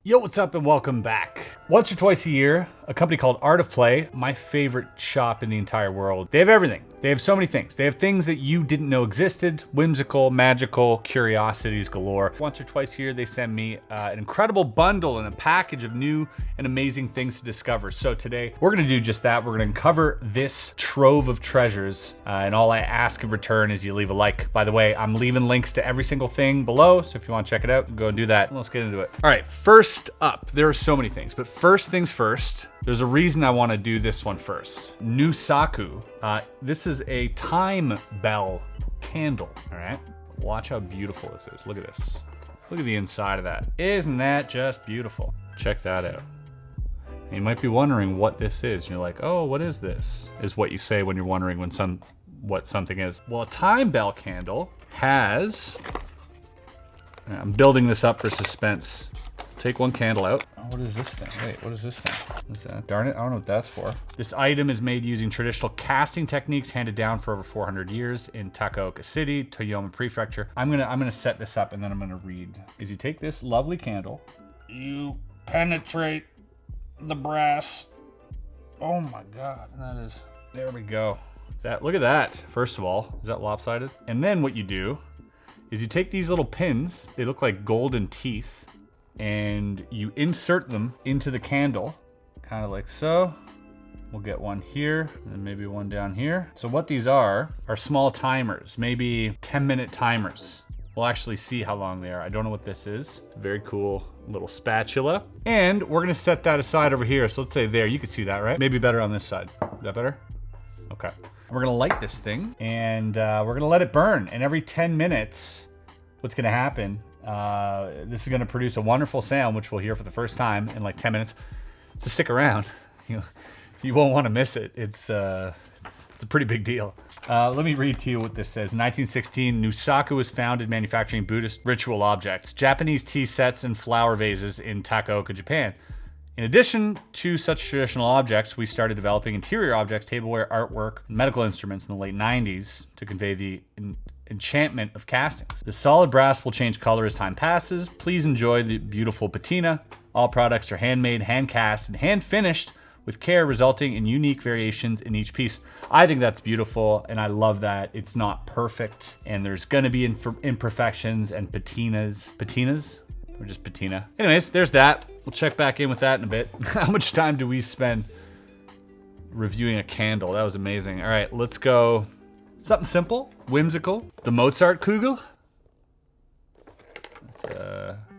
Yo, what's up and welcome back. Once or twice a year, a company called Art of Play, my favorite shop in the entire world. They have everything. They have so many things. They have things that you didn't know existed, whimsical, magical, curiosities galore. Once or twice a year, they send me an incredible bundle and a package of new and amazing things to discover. So today, we're gonna do just that. We're gonna uncover this trove of treasures, and all I ask in return is you leave a like. By the way, I'm leaving links to every single thing below, so if you wanna check it out, go and do that. Let's get into it. All right, first up, there are so many things, but first things first, there's a reason I wanna do this one first. Nusaku. This is a time bell candle, all right? Watch how beautiful this is. Look at this. Look at the inside of that. Isn't that just beautiful? Check that out. And you might be wondering what this is. You're like, oh, what is this? Is what you say when you're wondering what something is. Well, a time bell candle has, I'm building this up for suspense. Take one candle out. Oh, what is this thing? Wait, what is this thing? What is that? Darn it, I don't know what that's for. This item is made using traditional casting techniques handed down for over 400 years in Takaoka City, Toyama Prefecture. I'm gonna set this up and then I'm gonna read. Is you take this lovely candle, you penetrate the brass. Oh my God, that is, there we go. Look at that, first of all. Is that lopsided? And then what you do is you take these little pins, they look like golden teeth, and you insert them into the candle, kind of like so. We'll get one here, and maybe one down here. So what these are small timers, maybe 10-minute timers. We'll actually see how long they are. I don't know what this is. It's a very cool little spatula. And we're gonna set that aside over here. So let's say there, you can see that, right? Maybe better on this side. Is that better? Okay. We're gonna light this thing, and we're gonna let it burn. And every 10 minutes, what's gonna happen, this is going to produce a wonderful sound, which we'll hear for the first time in like 10 minutes. So stick around. You won't want to miss it. It's a pretty big deal. Let me read to you what this says. In 1916, Nusaku was founded manufacturing Buddhist ritual objects, Japanese tea sets, and flower vases in Takaoka, Japan. In addition to such traditional objects, we started developing interior objects, tableware, artwork, and medical instruments in the late 90s to convey the enchantment of castings. The solid brass will change color as time passes. Please enjoy the beautiful patina. All products are handmade, hand cast, and hand finished with care, resulting in unique variations in each piece. I think that's beautiful, and I love that it's not perfect, and there's gonna be imperfections and patinas. Patinas? Or just patina? Anyways, there's that. We'll check back in with that in a bit. How much time do we spend reviewing a candle? That was amazing. All right, let's go. Something simple, whimsical. The Mozart Kugel.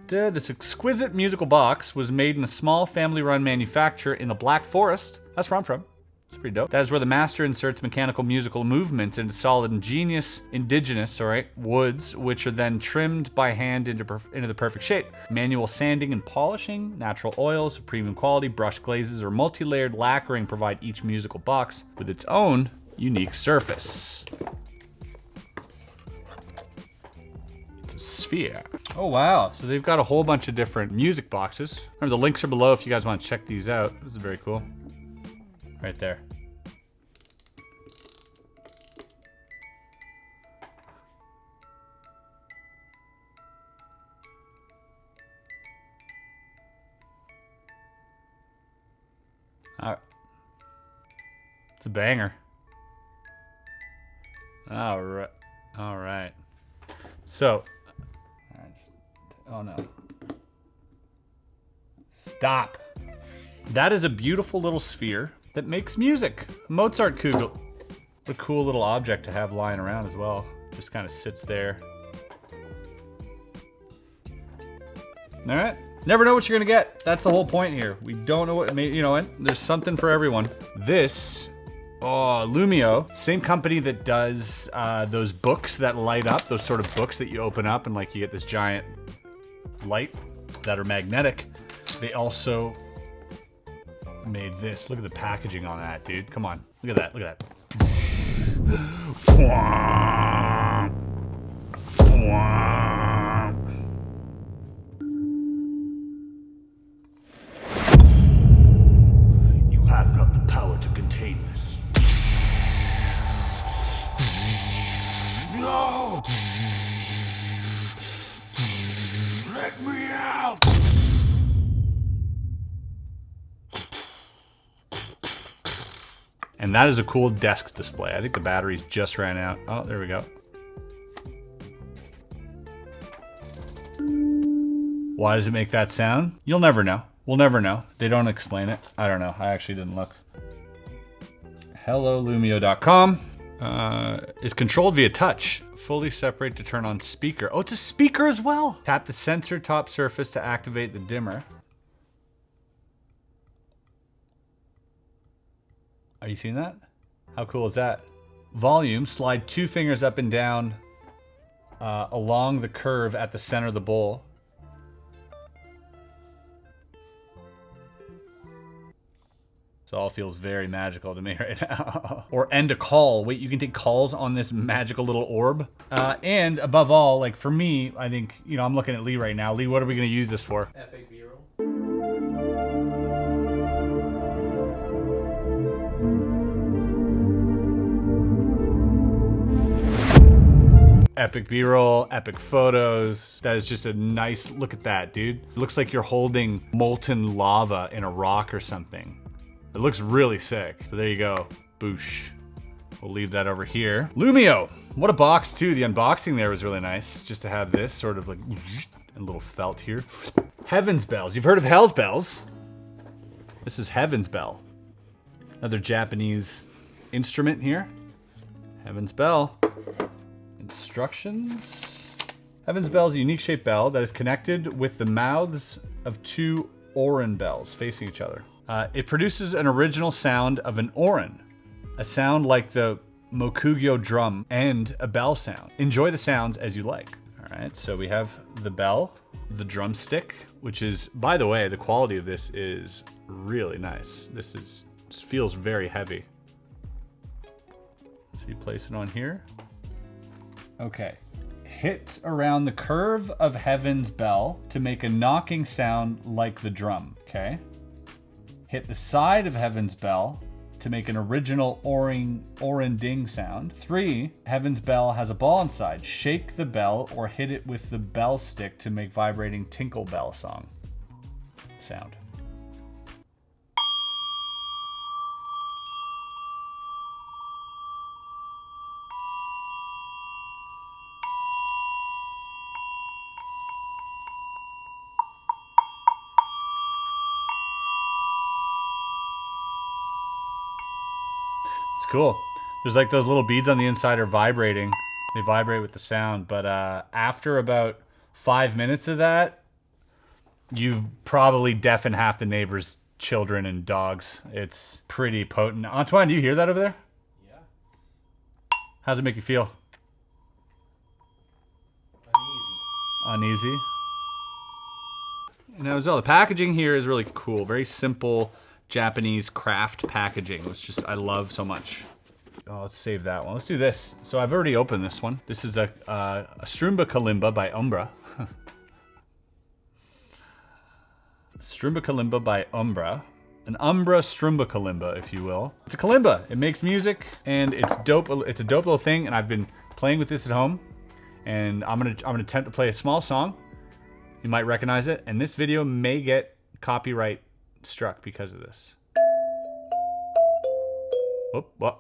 This exquisite musical box was made in a small family-run manufacturer in the Black Forest. That's where I'm from. It's pretty dope. That is where the master inserts mechanical musical movements into solid indigenous woods, which are then trimmed by hand into the perfect shape. Manual sanding and polishing, natural oils of premium quality, brush glazes, or multi-layered lacquering provide each musical box with its own unique surface. It's a sphere. Oh wow, so they've got a whole bunch of different music boxes. Remember, the links are below if you guys want to check these out. This is very cool. Right there. It's a banger. All right. So, oh no. Stop. That is a beautiful little sphere that makes music. Mozart Kugel. What a cool little object to have lying around as well. Just kind of sits there. All right. Never know what you're gonna get. That's the whole point here. We don't know what, you know what? There's something for everyone. This, Lumio, same company that does those books that light up, those sort of books that you open up and like you get this giant light that are magnetic. They also made this. Look at the packaging on that, dude. Come on. Look at that. Look at that. You have not the power to contain this. No! Let me out! And that is a cool desk display. I think the batteries just ran out. Oh, there we go. Why does it make that sound? You'll never know. We'll never know. They don't explain it. I don't know. I actually didn't look. HelloLumio.com. Is controlled via touch. Fully separate to turn on speaker. Oh, it's a speaker as well. Tap the sensor top surface to activate the dimmer. Are you seeing that? How cool is that? Volume, slide 2 fingers up and down along the curve at the center of the bowl. So it all feels very magical to me right now. Or end a call. Wait, you can take calls on this magical little orb. And above all, like for me, I think, you know, I'm looking at Lee right now. Lee, what are we gonna use this for? Epic B-roll. Epic B-roll, epic photos. That is just a nice, look at that, dude. It looks like you're holding molten lava in a rock or something. It looks really sick. So there you go, boosh. We'll leave that over here. Lumio, what a box too. The unboxing there was really nice. Just to have this sort of like, a little felt here. Heaven's Bells, you've heard of Hell's Bells. This is Heaven's Bell. Another Japanese instrument here. Heaven's Bell. Instructions. Heaven's Bell is a unique shaped bell that is connected with the mouths of 2 orin bells facing each other. It produces an original sound of an orin, a sound like the mokugyo drum, and a bell sound. Enjoy the sounds as you like. All right, so we have the bell, the drumstick, which is, by the way, the quality of this is really nice. This feels very heavy. So you place it on here. Okay. Hit around the curve of Heaven's Bell to make a knocking sound like the drum, okay? Hit the side of Heaven's Bell to make an original orin ding sound. 3, Heaven's Bell has a ball inside. Shake the bell or hit it with the bell stick to make vibrating tinkle bell sound. It's cool. There's like those little beads on the inside are vibrating. They vibrate with the sound, but after about 5 minutes of that, you've probably deafened half the neighbors' children and dogs. It's pretty potent. Antoine, do you hear that over there? Yeah. How's it make you feel? Uneasy. And as well, the packaging here is really cool. Very simple Japanese craft packaging, which just I love so much. Oh, let's save that one. Let's do this. So I've already opened this one. This is a Strumba Kalimba by Umbra. Strumba Kalimba by Umbra. An Umbra Strumba Kalimba, if you will. It's a kalimba. It makes music, and it's dope. It's a dope little thing, and I've been playing with this at home. And I'm gonna attempt to play a small song. You might recognize it, and this video may get copyright struck because of this. Whoop, whoop,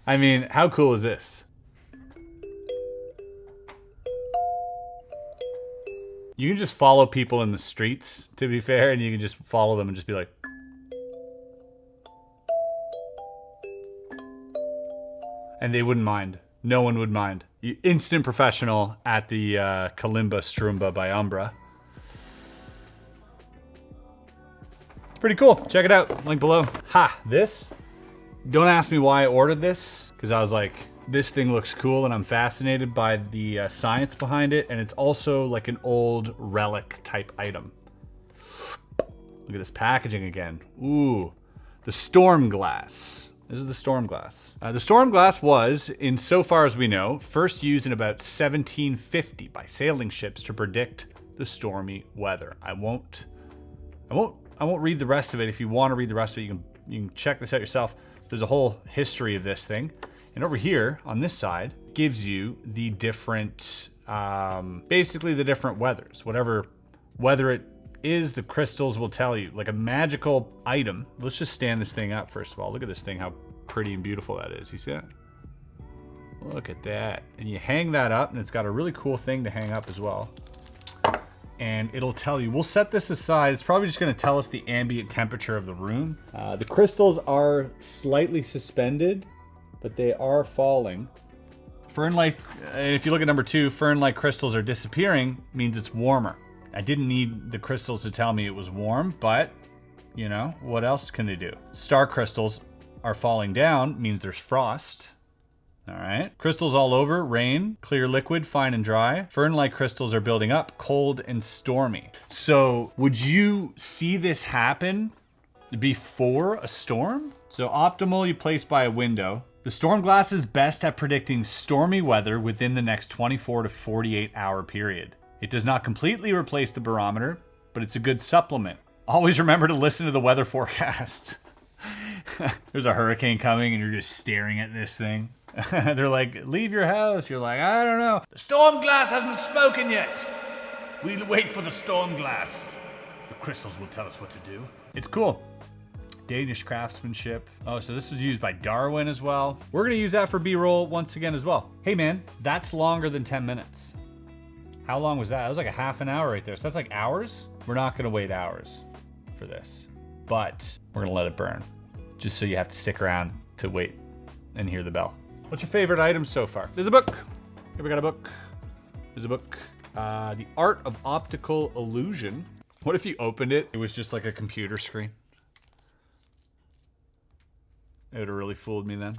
I mean, how cool is this? You can just follow people in the streets, to be fair, and you can just follow them and just be like, and they wouldn't mind. No one would mind. Instant professional at the Kalimba Strumba by Umbra. Pretty cool. Check it out. Link below. Ha! This? Don't ask me why I ordered this, because I was like, this thing looks cool and I'm fascinated by the science behind it, and it's also like an old relic type item. Look at this packaging again. Ooh, the storm glass. This is the storm glass. The storm glass was, in so far as we know, first used in about 1750 by sailing ships to predict the stormy weather. I won't read the rest of it. If you want to read the rest of it, you can check this out yourself. There's a whole history of this thing. And over here, on this side, gives you the different, basically the different weathers. Whatever weather it is, the crystals will tell you. Like a magical item. Let's just stand this thing up first of all. Look at this thing, how pretty and beautiful that is. You see that? Look at that. And you hang that up, and it's got a really cool thing to hang up as well. And it'll tell you. We'll set this aside. It's probably just going to tell us the ambient temperature of the room. The crystals are slightly suspended, but they are falling. Fern-like, if you look at number 2, fern-like crystals are disappearing, means it's warmer. I didn't need the crystals to tell me it was warm, but, you know, what else can they do? Star crystals are falling down, means there's frost. All right. Crystals all over, rain, clear liquid, fine and dry. Fern-like crystals are building up, cold and stormy. So would you see this happen before a storm? So optimal, you place by a window. The storm glass is best at predicting stormy weather within the next 24 to 48 hour period. It does not completely replace the barometer, but it's a good supplement. Always remember to listen to the weather forecast. There's a hurricane coming and you're just staring at this thing. They're like, leave your house. You're like, I don't know. The storm glass hasn't spoken yet. We'll wait for the storm glass. The crystals will tell us what to do. It's cool. Danish craftsmanship. Oh, so this was used by Darwin as well. We're gonna use that for B-roll once again as well. Hey man, that's longer than 10 minutes. How long was that? It was like a half an hour right there. So that's like hours. We're not gonna wait hours for this, but we're gonna let it burn. Just so you have to stick around to wait and hear the bell. What's your favorite item so far? There's a book. Here we got a book. There's a book. The Art of Optical Illusion. What if you opened it? It was just like a computer screen. It would have really fooled me then.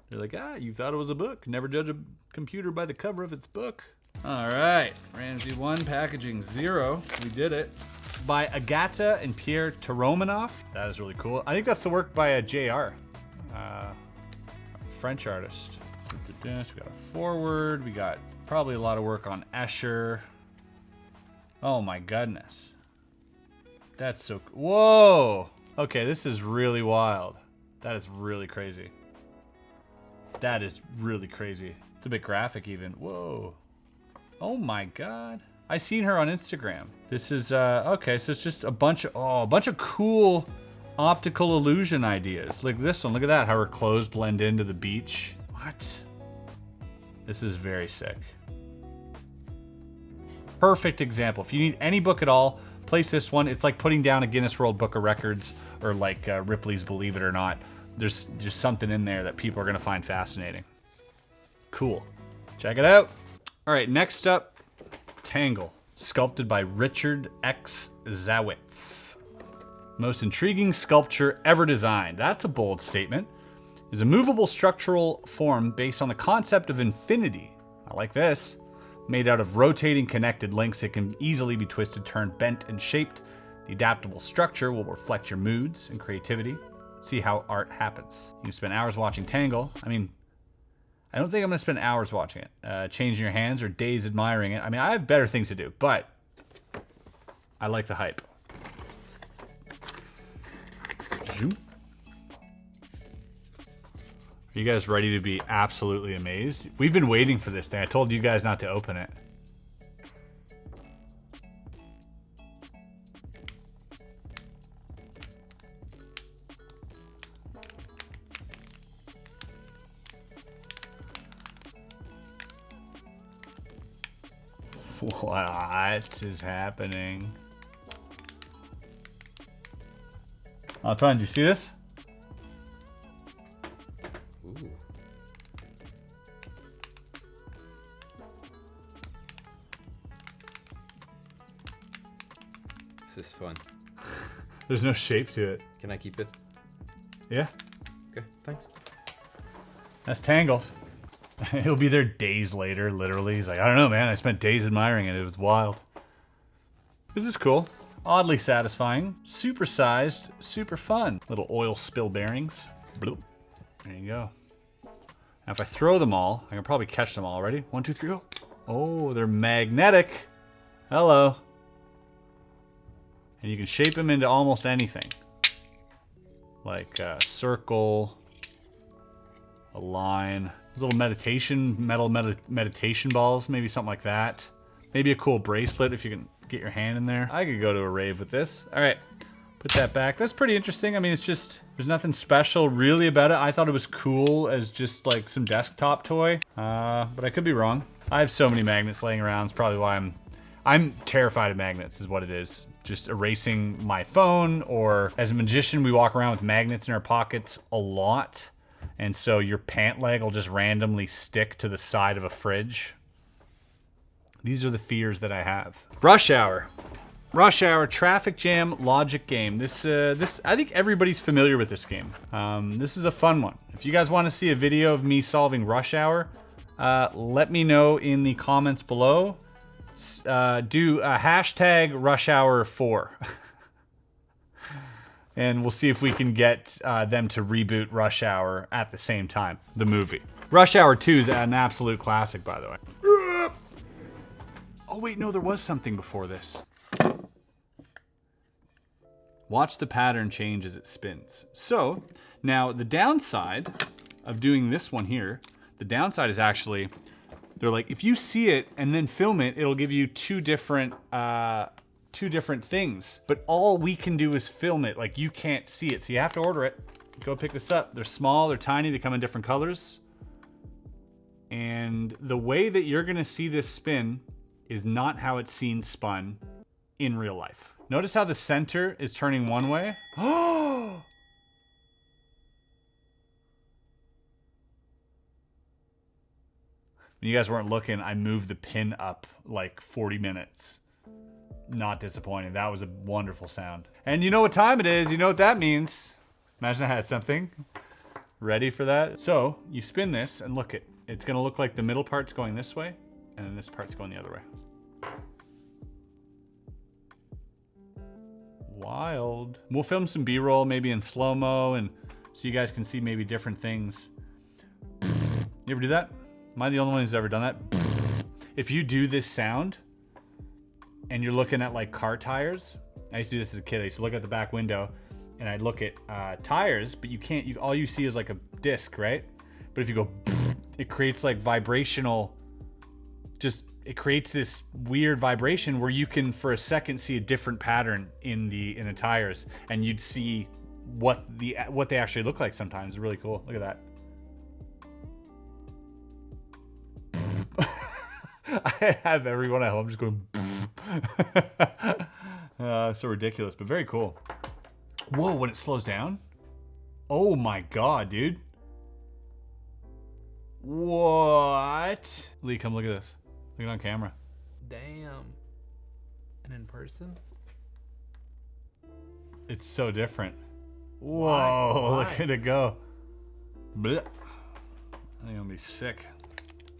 You're like, you thought it was a book. Never judge a computer by the cover of its book. All right, Ramsay 1, packaging 0. We did it. By Agata and Pierre Toromanov. That is really cool. I think that's the work by a JR. French artist. We got a forward. We got probably a lot of work on Escher. Oh my goodness. That's so cool. Whoa. Okay, this is really wild. That is really crazy. That is really crazy. It's a bit graphic even. Whoa. Oh my God. I seen her on Instagram. This is, okay, so it's just a bunch of cool optical illusion ideas. Like this one, look at that, how her clothes blend into the beach. What? This is very sick. Perfect example. If you need any book at all, place this one. It's like putting down a Guinness World Book of Records or like Ripley's Believe It or Not. There's just something in there that people are gonna find fascinating. Cool. Check it out. All right, next up, Tangle, sculpted by Richard X. Zawitz. Most intriguing sculpture ever designed. That's a bold statement. Is a movable structural form based on the concept of infinity. I like this. Made out of rotating connected links, it can easily be twisted, turned, bent, and shaped. The adaptable structure will reflect your moods and creativity. See how art happens. You can spend hours watching Tangle. I mean, I don't think I'm gonna spend hours watching it, changing your hands or days admiring it. I mean, I have better things to do, but I like the hype. Are you guys ready to be absolutely amazed? We've been waiting for this thing. I told you guys not to open it. What is happening? Oh, Tony, did you see this? Ooh. This is fun. There's no shape to it. Can I keep it? Yeah. Okay, thanks. That's Tangle. He'll be there days later, literally. He's like, I don't know, man. I spent days admiring it. It was wild. This is cool. Oddly satisfying. Super sized. Super fun. Little oil spill bearings. Bloop. There you go. Now if I throw them all, I can probably catch them all. Ready? 1, 2, 3, go. Oh, they're magnetic. Hello. And you can shape them into almost anything. Like a circle, a line. Those little meditation balls, maybe something like that. Maybe a cool bracelet if you can get your hand in there. I could go to a rave with this. All right, put that back. That's pretty interesting. I mean, it's just, there's nothing special really about it. I thought it was cool as just like some desktop toy, but I could be wrong. I have so many magnets laying around. It's probably why I'm terrified of magnets is what it is. Just erasing my phone, or as a magician, we walk around with magnets in our pockets a lot. And so your pant leg will just randomly stick to the side of a fridge. These are the fears that I have. Rush Hour. Rush Hour traffic jam logic game. This I think everybody's familiar with this game. This is a fun one. If you guys want to see a video of me solving Rush Hour, let me know in the comments below. Do a hashtag Rush Hour 4. And we'll see if we can get them to reboot Rush Hour at the same time, the movie. Rush Hour 2 is an absolute classic, by the way. Oh wait, no, there was something before this. Watch the pattern change as it spins. So, now the downside of doing this one here, the downside is actually, they're like, if you see it and then film it, it'll give you two different things. But all we can do is film it, like you can't see it. So you have to order it. Go pick this up. They're small, they're tiny, they come in different colors. And the way that you're gonna see this spin is not how it's seen spun in real life. Notice how the center is turning one way. Oh! When you guys weren't looking, I moved the pin up like 40 minutes. Not disappointing. That was a wonderful sound. And you know what time it is. You know what that means. Imagine I had something. Ready for that? So you spin this and look, it's gonna look like the middle part's going this way and then this part's going the other way. Wild. We'll film some B-roll, maybe in slow-mo, and so you guys can see maybe different things. You ever do that? Am I the only one who's ever done that? If you do this sound and you're looking at like car tires, I used to do this as a kid. I used to look at the back window and I'd look at tires, but you can't, all you see is like a disc, right? But if you go, it creates like vibrational, it creates this weird vibration where you can for a second see a different pattern in the tires, and you'd see what they actually look like sometimes. It's really cool. Look at that. I have everyone at home just going so ridiculous, but very cool. Whoa, when it slows down? Oh my god, dude. What? Lee, come look at this. Look it on camera. Damn. And in person? It's so different. Whoa, Why? look at it go. Blech. I'm gonna be sick.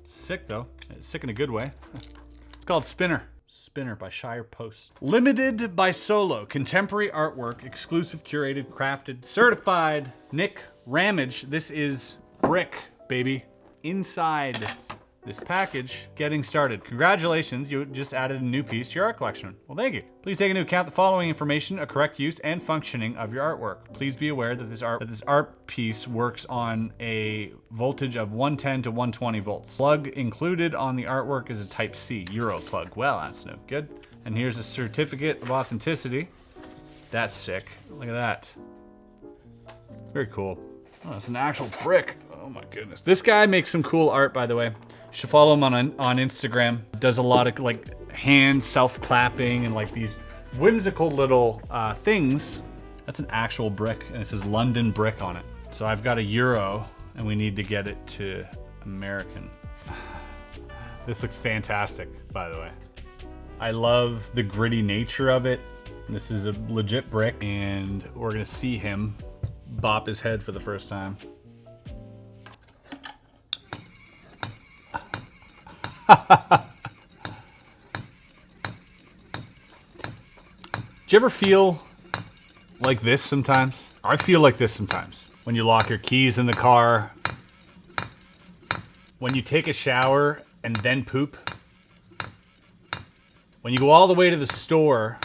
Sick though. Sick in a good way. It's called Spinner. Spinner by Shire Post. Limited by Solo. Contemporary artwork. Exclusive, curated, crafted, certified. Nick Ramage. This is brick, baby. Inside this package, getting started. Congratulations, you just added a new piece to your art collection. Well, thank you. Please take into account the following information: a correct use and functioning of your artwork. Please be aware that this art piece works on a voltage of 110 to 120 volts. Plug included on the artwork is a Type C Euro plug. Well, that's no good. And here's a certificate of authenticity. That's sick. Look at that. Very cool. Oh, it's an actual brick. Oh my goodness. This guy makes some cool art, by the way. You should follow him on Instagram. Does a lot of like hand self-clapping and like these whimsical little things. That's an actual brick, and it says London brick on it. So I've got a euro, and we need to get it to American. This looks fantastic, by the way. I love the gritty nature of it. This is a legit brick, and we're gonna see him bop his head for the first time. Do you ever feel like this sometimes? I feel like this sometimes. When you lock your keys in the car, when you take a shower and then poop, when you go all the way to the store,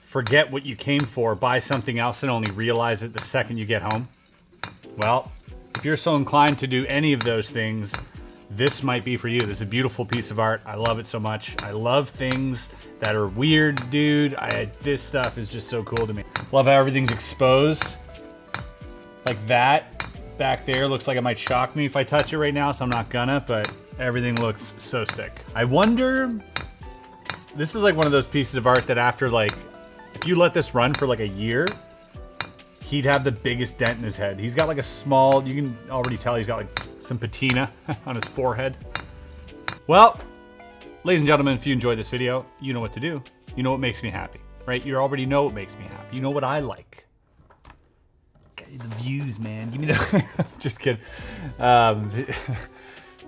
forget what you came for, buy something else, and only realize it the second you get home. Well, If you're so inclined to do any of those things, this might be for you. This is a beautiful piece of art. I love it so much. I love things that are weird, dude. This stuff is just so cool to me. Love how everything's exposed. Like that back there looks like it might shock me if I touch it right now, so I'm not gonna, but everything looks so sick. I wonder, this is like one of those pieces of art that after like, if you let this run for like a year, he'd have the biggest dent in his head. He's got like a small, you can already tell he's got like some patina on his forehead. Well, ladies and gentlemen, if you enjoyed this video, you know what to do. You know what makes me happy, right? You already know what makes me happy. You know what I like. The views, man. Give me the, just kidding.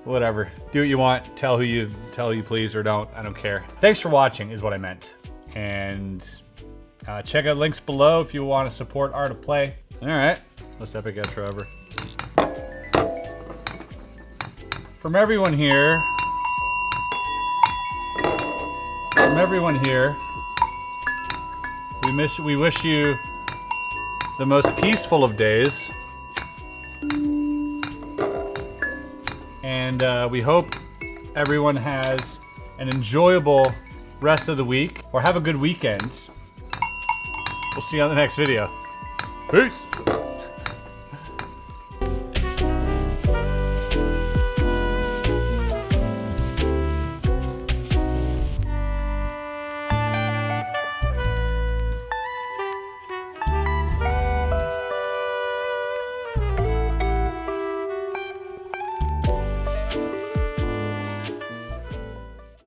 Whatever. Do what you want. Tell who you please or don't. I don't care. Thanks for watching is what I meant. And check out links below if you want to support Art of Play. All right, let's epic outro ever. From everyone here, we wish you the most peaceful of days, and we hope everyone has an enjoyable rest of the week, or have a good weekend. We'll see you on the next video. Peace!